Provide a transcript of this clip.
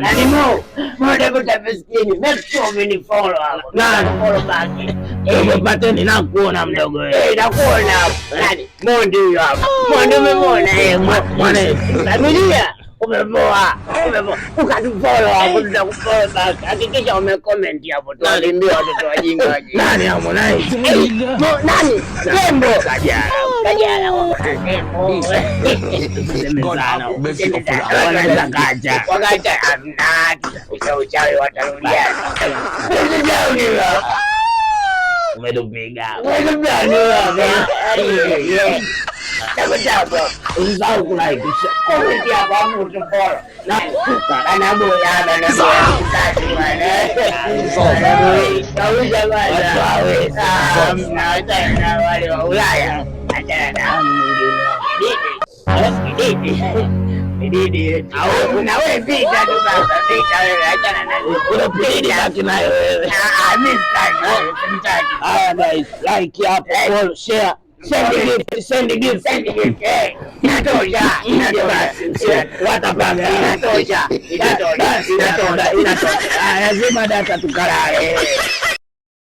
Nani mo? Mbona kutafiskini? Make sure ni follow hapo. Nani follow back? Pateni na kuona mdogo wewe. Nakuona hapo. Nani? Mondi huyo hapo. Mondi umemwona mwana. Familia. Umepoa. Ukatufollow hapo, tutakufollow back. Hakikisha umecomment hapo. Tuwaambie watoto wajinga. Nani hapo naye? Nani? Tembo. Kajala. Wanaweza kaja. Wakaja amna. Uchawi watarudia. Umetupiga. Usisahau kulike, comment hapo hapo utapora. Na boya na wale wa Ulaya. Na wewe pita tu baba, pita wewe, achana na wewe. Mimi sitaki. Haya guys, like hapo, follow, share. Send gift. Inatosha. Watapanga. Inatosha. Lazima data tukalale.